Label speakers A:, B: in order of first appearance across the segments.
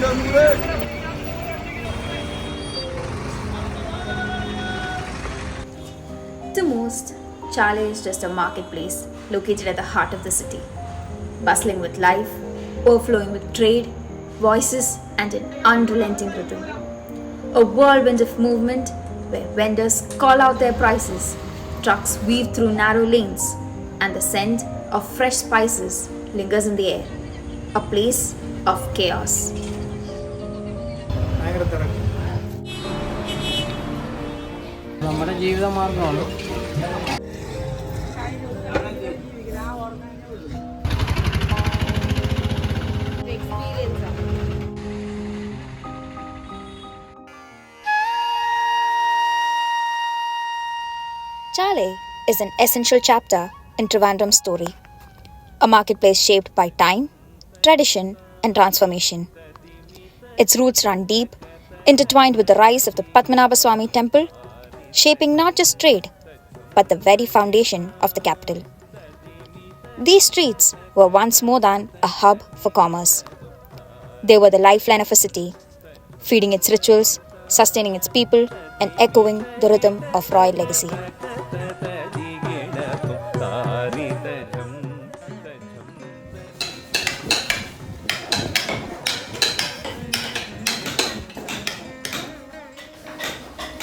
A: To most, Chalai is just a marketplace located at the heart of the city, bustling with life, overflowing with trade, voices, and an unrelenting rhythm. A whirlwind of movement where vendors call out their prices, trucks weave through narrow lanes, and the scent of fresh spices lingers in the air. A place of chaos.
B: നമ്മുടെ ജീവിത മാർഗമാണ്.
A: Chalai is an essential chapter in Trivandrum's story, a marketplace shaped by time, tradition, and transformation. Its roots run deep, intertwined with the rise of the Padmanabhaswamy temple, shaping not just trade, but the very foundation of the capital. These streets were once more than a hub for commerce. They were the lifeline of a city, feeding its rituals, sustaining its people, and echoing the rhythm of royal legacy.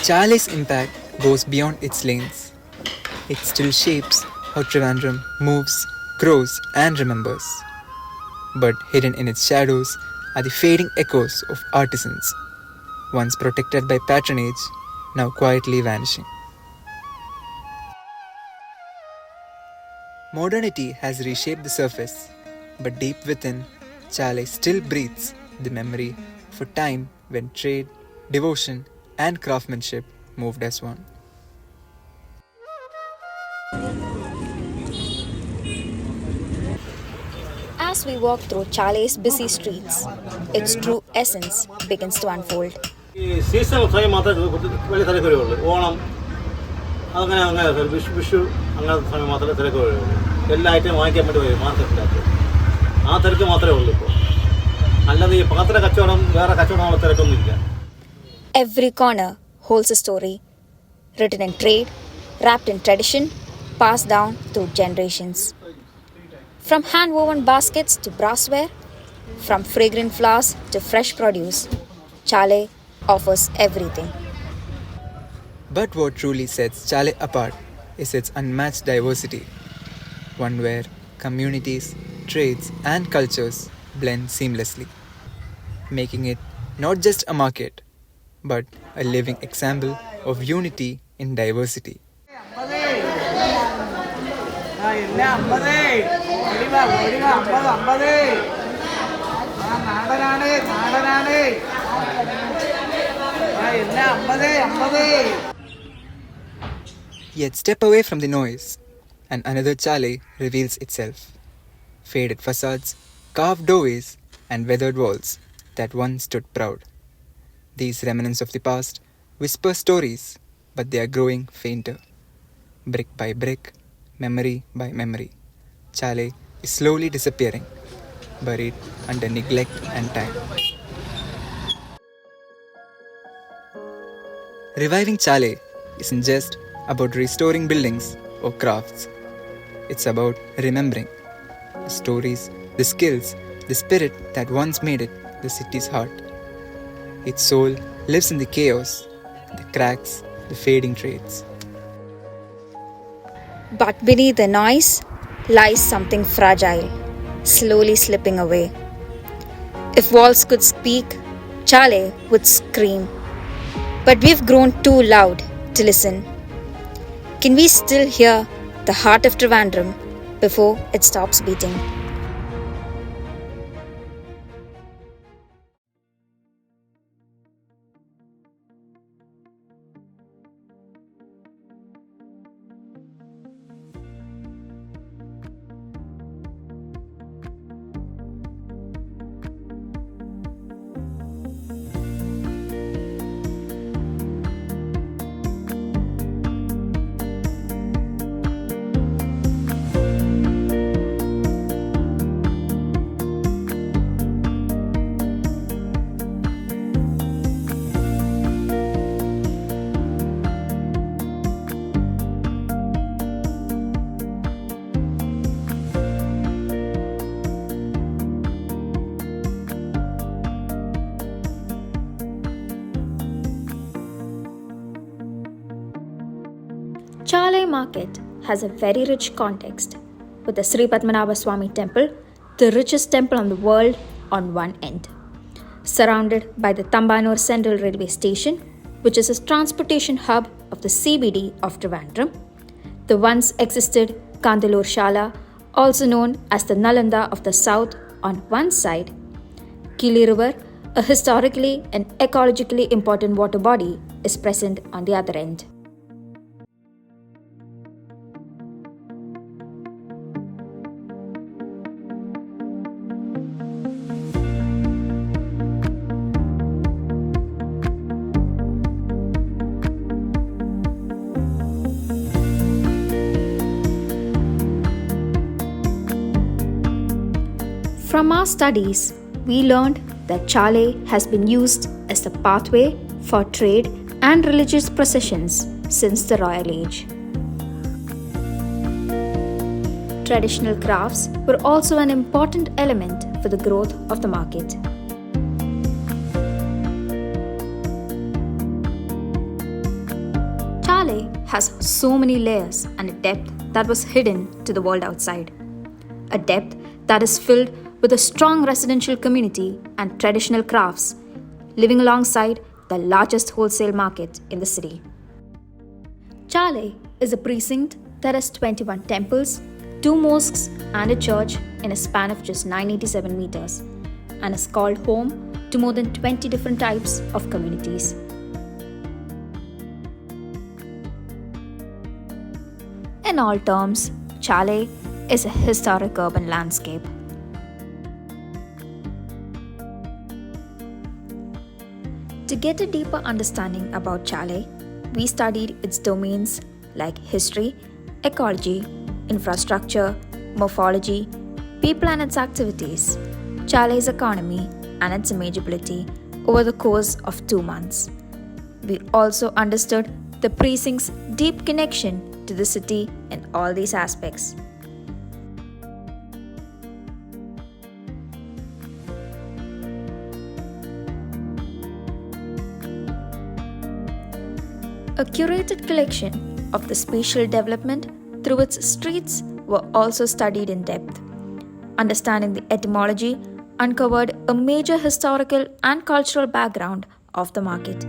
C: Chalai's impact goes beyond its lanes. It still shapes how Trivandrum moves, grows, and remembers. But hidden in its shadows are the fading echoes of artisans, once protected by patronage, now quietly vanishing. Modernity has reshaped the surface, but deep within, Chalai still breathes the memory of a time when trade, devotion, and craftsmanship moved as one.
A: As we walk through Chalai's busy streets, its true essence begins to unfold.
D: Season സമയം മാത്രമേ വലിയ തിരക്ക് വരുള്ളൂ. ഓണം അങ്ങനെ വിഷു അങ്ങനത്തെ സമയം മാത്രമേ തിരക്ക് വരുള്ളൂ. എല്ലാ ഐറ്റം വാങ്ങിക്കാൻ വേണ്ടി വരും മാർക്കറ്റിനകത്ത്. ആ തിരക്ക് മാത്രമേ ഉള്ളൂ ഇപ്പോൾ. അല്ലാതെ ഈ പാത്ര കച്ചവടം വേറെ കച്ചവടം തിരക്കൊന്നുമില്ല.
A: Every corner holds a story, written in trade, wrapped in tradition, passed down through generations. From hand-woven baskets to brassware, from fragrant flowers to fresh produce, Chalai offers everything.
C: But what truly sets Chalai apart is its unmatched diversity, one where communities, trades, and cultures blend seamlessly, making it not just a market, but a living example of unity in diversity. Yet step away from the noise, and another Chalai reveals itself. Faded facades, carved doorways, and weathered walls that once stood proud. These remnants of the past whisper stories, but they are growing fainter. Brick by brick, memory by memory, Chalai is slowly disappearing, buried under neglect and time. Reviving Chalai isn't just about restoring buildings or crafts. It's about remembering the stories, the skills, the spirit that once made it the city's heart. Its soul lives in the chaos, the cracks, the fading trades.
A: But beneath the noise lies something fragile, slowly slipping away. If walls could speak, Chalai would scream. But we've grown too loud to listen. Can we still hear the heart of Trivandrum before it stops beating? Chalai market has a very rich context, with the Sri Padmanabhaswamy temple, the richest temple in the world, on one end, surrounded by the Thambanur Central Railway Station, which is a transportation hub of the CBD of Trivandrum. The once existed Kanthalloor Shala, also known as the Nalanda of the South, on one side. Killi River, a historically and ecologically important water body, is present on the other end. From our studies, we learned that Chalai has been used as the pathway for trade and religious processions since the Royal Age. Traditional crafts were also an important element for the growth of the market. Chalai has so many layers and a depth that was hidden to the world outside. A depth that is filled with a strong residential community and traditional crafts living alongside the largest wholesale market in the city. Chalai is a precinct that has 21 temples, 2 mosques and a church in a span of just 987 meters, and is called home to more than 20 different types of communities. In all terms, Chalai is a historic urban landscape. To get a deeper understanding about Chalai, we studied its domains like history, ecology, infrastructure, morphology, people and its activities, Chalai's economy and its imageability over the course of 2 months. We also understood the precinct's deep connection to the city in all these aspects. A curated collection of the spatial development through its streets were also studied in depth. Understanding the etymology uncovered a major historical and cultural background of the market.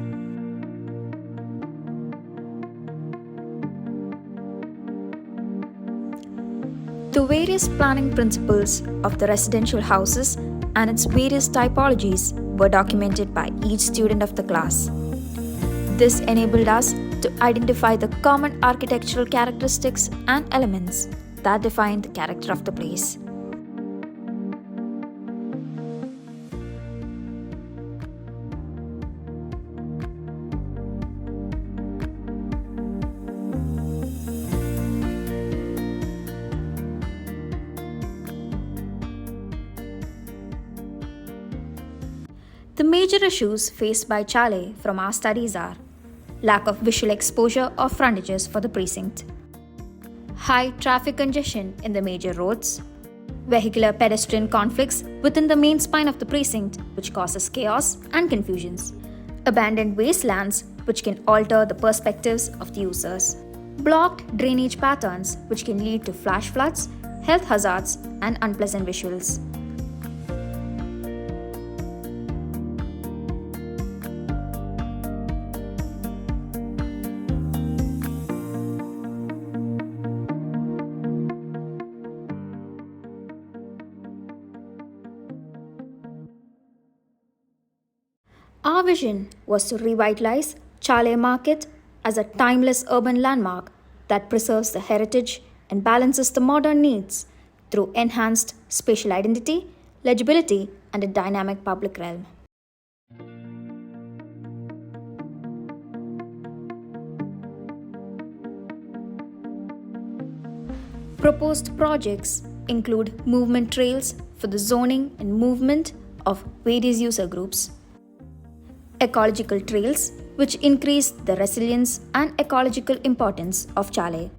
A: The various planning principles of the residential houses and its various typologies were documented by each student of the class. This enabled us to identify the common architectural characteristics and elements that define the character of the place. The major issues faced by Chalai from our studies are lack of visual exposure or frontages for the precinct, high traffic congestion in the major roads, vehicular pedestrian conflicts within the main spine of the precinct which causes chaos and confusions, abandoned wastelands which can alter the perspectives of the users, blocked drainage patterns which can lead to flash floods, health hazards and unpleasant visuals. Our vision was to revitalize Chalai market as a timeless urban landmark that preserves the heritage and balances the modern needs through enhanced spatial identity, legibility, and a dynamic public realm. Proposed projects include movement trails for the zoning and movement of various user groups, ecological trails which increase the resilience and ecological importance of Chalai,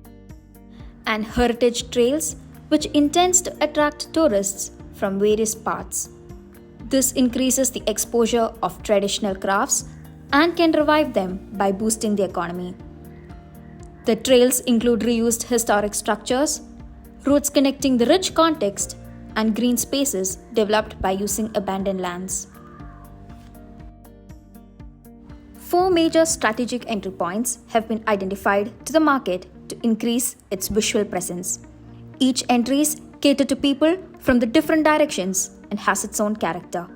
A: and heritage trails which intends to attract tourists from various parts. This increases the exposure of traditional crafts and can revive them by boosting the economy. The trails include reused historic structures, routes connecting the rich context, and green spaces developed by using abandoned lands. 4 major strategic entry points have been identified to the market to increase its visual presence. Each entries cater to people from the different directions and has its own character.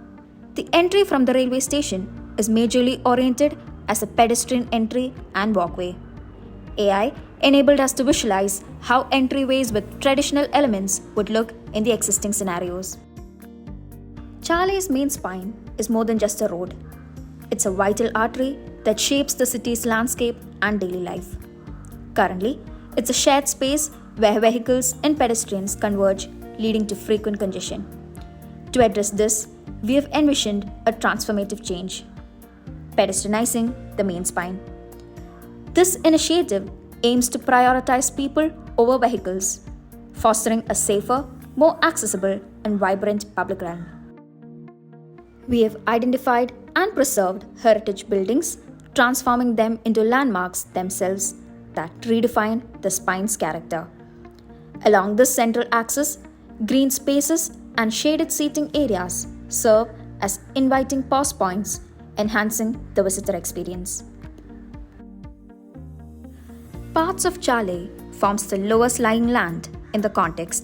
A: The entry from the railway station is majorly oriented as a pedestrian entry and walkway. AI enabled us to visualize how entryways with traditional elements would look in the existing scenarios. Chalai's main spine is more than just a road. It's a vital artery that shapes the city's landscape and daily life. Currently, it's a shared space where vehicles and pedestrians converge, leading to frequent congestion. To address this, we have envisioned a transformative change: pedestrianizing the main spine. This initiative aims to prioritize people over vehicles, fostering a safer, more accessible, and vibrant public realm. We have identified and preserved heritage buildings, transforming them into landmarks themselves that redefine the spine's character. Along this central axis, green spaces and shaded seating areas serve as inviting pause points, enhancing the visitor experience. Parts of Chalai forms the lowest lying land in the context.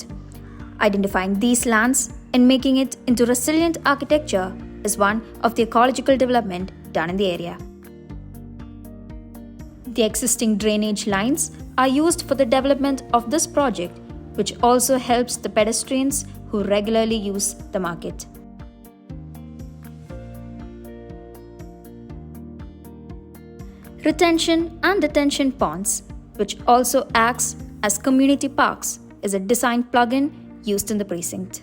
A: Identifying these lands and making it into resilient architecture is one of the ecological development done in the area. The existing drainage lines are used for the development of this project, which also helps the pedestrians who regularly use the market. Retention and detention ponds, which also acts as community parks, is a design plugin used in the precinct.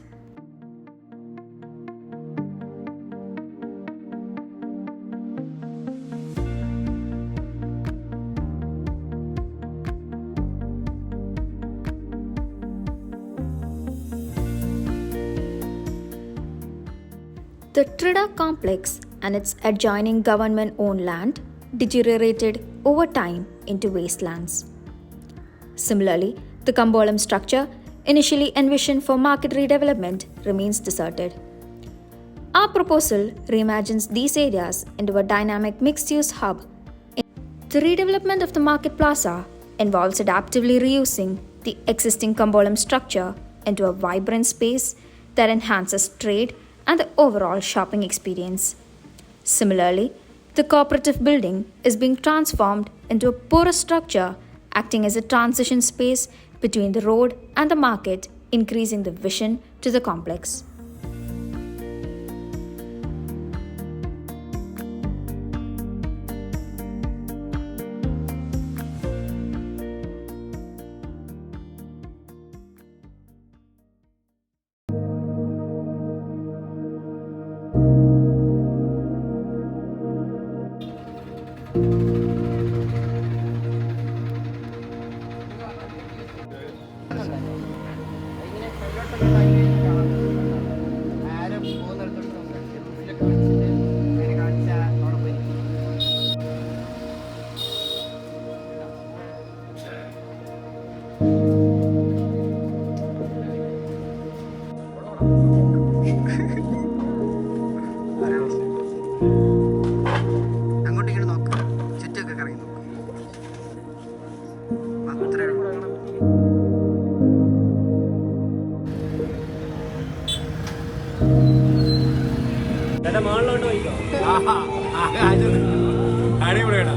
A: The Trida complex and its adjoining government-owned land deteriorated over time into wastelands. Similarly, the Kambolam structure, initially envisioned for market redevelopment, remains deserted. Our proposal reimagines these areas into a dynamic mixed-use hub. The redevelopment of the market plaza involves adaptively reusing the existing Kambolam structure into a vibrant space that enhances trade and the overall shopping experience. Similarly, the cooperative building is being transformed into a porous structure, acting as a transition space between the road and the market, increasing the vision to the complex.
C: അങ്ങോട്ടിങ്ങനെ നോക്കാം, ചുറ്റൊക്കെ കറങ്ങി നോക്കാം. അത്രേ ഉള്ളൂ.
D: ചേട്ടാ മാളിലോട്ട് പോയിക്കോ. അടിപൊളിയാടാ.